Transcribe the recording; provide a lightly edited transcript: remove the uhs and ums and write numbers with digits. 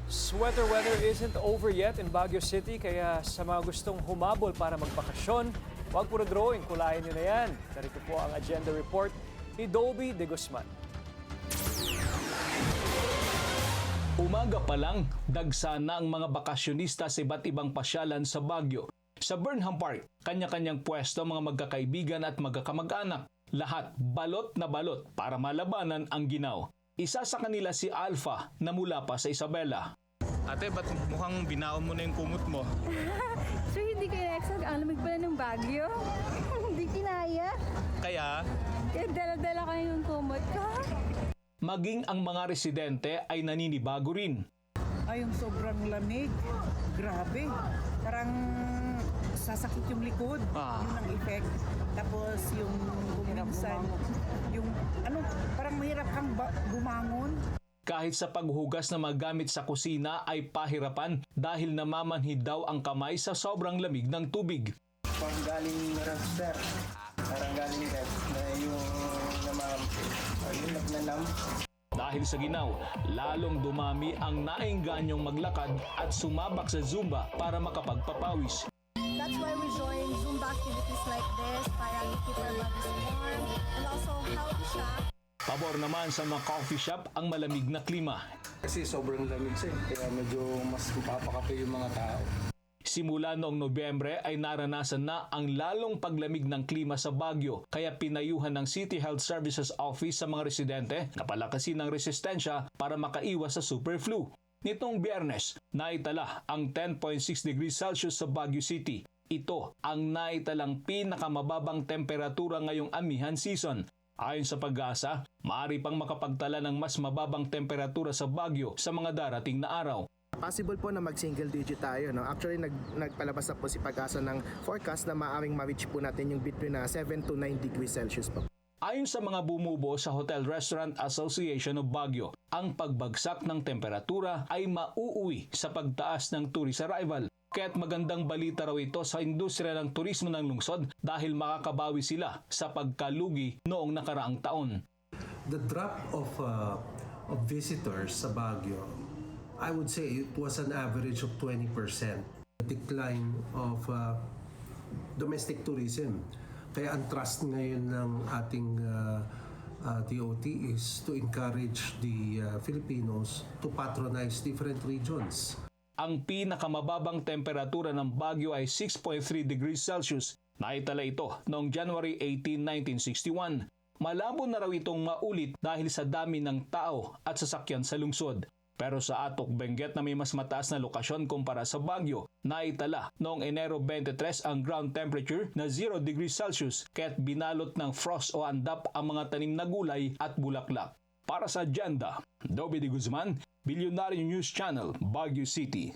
Sweater weather isn't over yet in Baguio City, kaya sa mga gustong humabol para magbakasyon, huwag puro drawing, kulayan nyo na yan. Narito po ang agenda report ni Dobby de Guzman. Umaga pa lang, dagsa na ang mga bakasyonista sa iba't ibang pasyalan sa Baguio. Sa Burnham Park, kanya-kanyang pwesto mga magkakaibigan at magkakamag-anak. Lahat balot na balot para malabanan ang ginaw. Isa sa kanila si Alpha na mula pa sa Isabela. Ate, ba't mukhang binaon mo na yung kumot mo? So hindi kayo na-exag, ang lamig pala ng Baguio. Hindi kinaya. Kaya, Kaya dala-dala kayo yung kumot ko. Maging ang mga residente ay naninibago rin. Ay, yung sobrang lamig. Grabe. Parang sasakit yung likod. Yun ang effect. Tapos yung minsan, yung parang mahirap kang bumangon. Kahit sa paghugas na mga gamit sa kusina ay pahirapan dahil namamanhid daw ang kamay sa sobrang lamig ng tubig. Pag galing ref, sir. Parang galing ref na yung nagnanam. Dahil sa ginaw, lalong dumami ang naingganyong maglakad at sumabak sa Zumba para makapagpapawis. That's why we join Zumba activities like this para keep our bodies warm and also healthy siya. Pabor naman sa mga coffee shop ang malamig na klima. Kasi sobrang lamig siya, kaya medyo mas mapapakape yung mga tao. Simula noong Nobyembre ay naranasan na ang lalong paglamig ng klima sa Baguio, kaya pinayuhan ng City Health Services Office sa mga residente na palakasin ang resistensya para makaiwas sa super flu. Nitong Biyernes, naitala ang 10.6 degrees Celsius sa Baguio City. Ito ang naitalang pinakamababang temperatura ngayong amihan season. Ayon sa Pag-asa, maaari pang makapagtala ng mas mababang temperatura sa Baguio sa mga darating na araw. Possible po na mag-single digit tayo. No? Actually, nagpalabas na po si Pag-asa ng forecast na maaaring ma-reach po natin yung between 7 to 9 degrees Celsius po. Ayon sa mga bumubo sa Hotel Restaurant Association of Baguio, ang pagbagsak ng temperatura ay mauuwi sa pagtaas ng tourist arrival. Kaya't magandang balita raw ito sa industriya ng turismo ng lungsod dahil makakabawi sila sa pagkalugi noong nakaraang taon. The drop of visitors sa Baguio, I would say it was an average of 20%. Decline of domestic tourism. Kaya ang trust ngayon ng ating DOT is to encourage the Filipinos to patronize different regions. Ang pinakamababang temperatura ng Baguio ay 6.3 degrees Celsius. Naitala ito noong January 18, 1961. Malabo na raw itong maulit dahil sa dami ng tao at sasakyan sa lungsod. Pero sa Atok, Benguet na may mas mataas na lokasyon kumpara sa Baguio, naitala noong Enero 23 ang ground temperature na 0 degrees Celsius kaya't binalot ng frost o andap ang mga tanim na gulay at bulaklak. Para sa agenda, Dobby de Guzman, Billionaire News Channel, Baguio City.